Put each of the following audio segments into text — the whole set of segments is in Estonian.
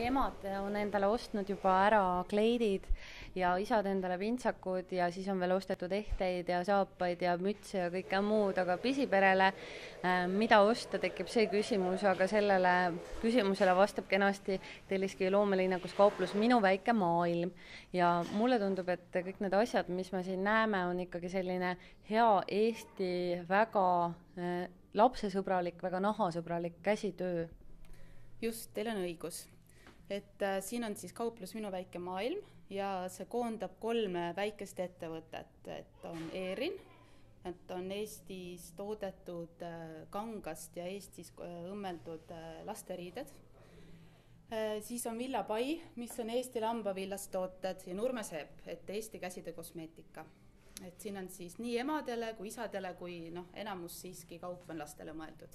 emad on endale ostnud juba ära kleidid ja isad endale pintsakud ja siis on veel ostetud ehteid ja saapaid ja mütse ja kõike muud, aga pisiperele, mida osta, tekib see küsimus, aga sellele küsimusele vastab kenasti Telliskivi loomelinnakus kauplus Minu väike maailm. Ja mulle tundub, et kõik need asjad, mis me siin näeme, on ikkagi selline hea Eesti, väga lapsesõbralik, väga nahasõbralik käsitöö. Just, teil on õigus. Et siin on siis kauplus Minu väike maailm ja see koondab 3 väikest ettevõtet. Et on Eerin, et on Eestis toodetud kangast ja Eestis õmmeldud lasteriided. Siis on Villapai, mis on Eesti lambavillast tooted ja Nurmeseep, et Eesti käsitöö kosmeetika. Et siin on siis nii emadele kui isadele kui enamus siiski kaup on lastele mõeldud.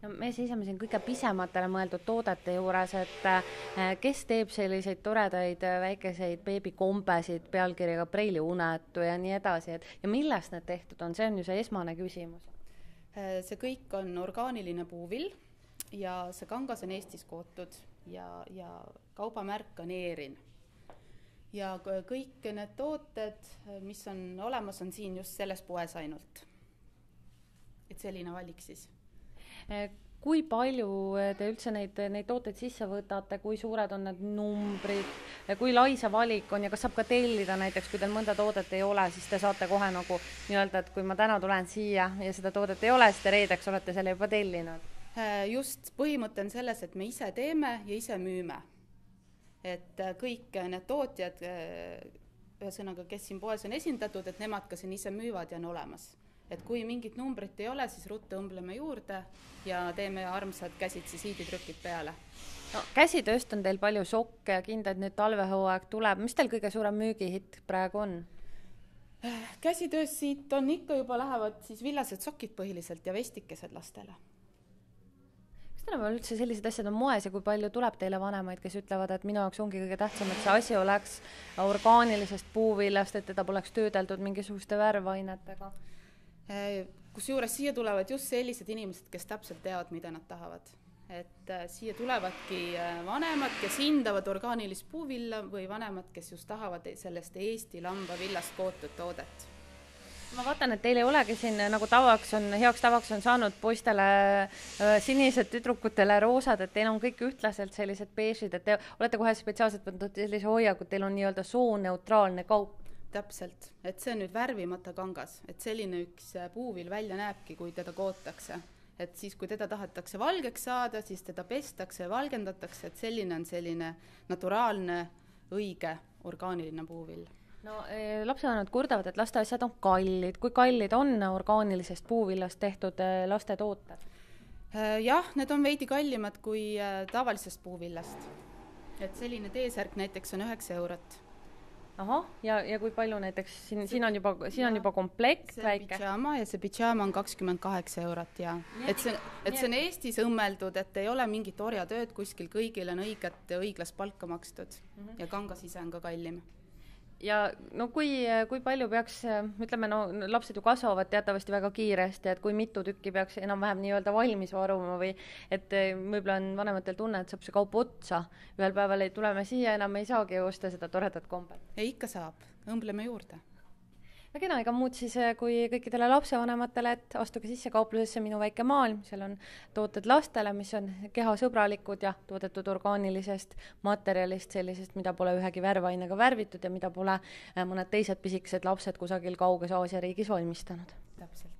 No, me seisame siin kõige pisematele mõeldud toodete juures, et kes teeb selliseid toredaid väikeseid beebikombesid pealkirjaga Preili unetu ja nii edasi, ja millest need tehtud on, see on ju see esmane küsimus. See kõik on orgaaniline puuvill ja see kangas on Eestis kootud ja kaubamärk on Eerin. Ja kõik need tooted, mis on olemas, on siin just selles poes ainult. Et selline valik siis. Kui palju te üldse neid tooteid sisse võtate, kui suured on need numbrid, kui lai see valik on ja kas saab ka tellida näiteks, kui teil mõnda toodet ei ole, siis te saate kohe nagu nii-öelda, et kui ma täna tulen siia ja seda toodet ei ole, siis te reedeks olete selle juba tellinud? Just, põhimõte on selles, et me ise teeme ja ise müüme. Et kõik need tootjad, ühesõnaga, kes siin poes on esindatud, et nemad ka siin ise müüvad ja on olemas. Et kui mingit numbrit ei ole, siis ruttu õmbleme juurde ja teeme armsad käsitsi siiditrükid peale. No, käsitööst on teil palju sokke ja kindad, nüüd talvehooaeg tuleb. Mis teil kõige suurem müügihitt praegu on? Käsitööst siit on ikka juba lähevad siis villased sokid põhiliselt ja vestikesed lastele. Kas tänapäeval üldse sellised asjad on moes ja kui palju tuleb teile vanemaid, kes ütlevad, et minu jaoks ongi kõige tähtsam, et see asi oleks orgaanilisest puuvillast, et teda poleks töödeldud mingisuguste värvainetega? Kusjuures siia tulevad just sellised inimesed, kes täpselt teavad, mida nad tahavad. Et siia tulevadki vanemad, kes hindavad orgaanilist puuvilla või vanemad, kes just tahavad sellest Eesti lambavillast kootud toodet. Ma vaatan, et teil ei olegi siin nagu heaks tavaks on saanud poistele sinised, tüdrukutele roosad, et teil on kõik ühtlaselt sellised beežid, et te olete kohe spetsiaalselt võtnud sellise hoiaku, et teil on nii-öelda sooneutraalne kaup. Täpselt, et see on nüüd värvimata kangas, et selline üks puuvill välja näebki, kui teda kootakse. Et siis, kui teda tahetakse valgeks saada, siis teda pestakse ja valgendatakse, et selline on selline naturaalne, õige, orgaaniline puuvill. No, lapsevanemad kurdavad, et laste asjad on kallid. Kui kallid on orgaanilisest puuvillast tehtud laste tooted? Jah, need on veidi kallimad kui tavalisest puuvillast. Et selline T-särk näiteks on 9 €. Aha, ja kui palju näiteks, siin on juba komplekt väike? See pidžaama on 28 €, ja. Et see on Eestis õmmeldud, et ei ole mingit orjatööd kuskil, kõigil on õiglast palka makstud ja kangas ise on ka kallim. Ja no kui palju peaks, ütleme, lapsed ju kasvavad teatavasti väga kiiresti, et kui mitu tükki peaks enam-vähem nii-öelda valmis varuma või et võib-olla on vanematel tunne, et saab see kaup otsa. Ühel päeval ei tuleme siia, enam ei saagi osta seda toredat kombet. Ja ikka saab, õmbleme juurde. Ja kena, ega muud siis kui kõikidele lapsevanematele, et astuge sisse kauplusesse Minu väike maailm, seal on tooted lastele, mis on kehasõbralikud ja toodetud orgaanilisest materjalist, sellisest, mida pole ühegi värvainega värvitud ja mida pole mõned teised pisikesed lapsed kusagil kauges Aasia riigis valmistanud. Täpselt.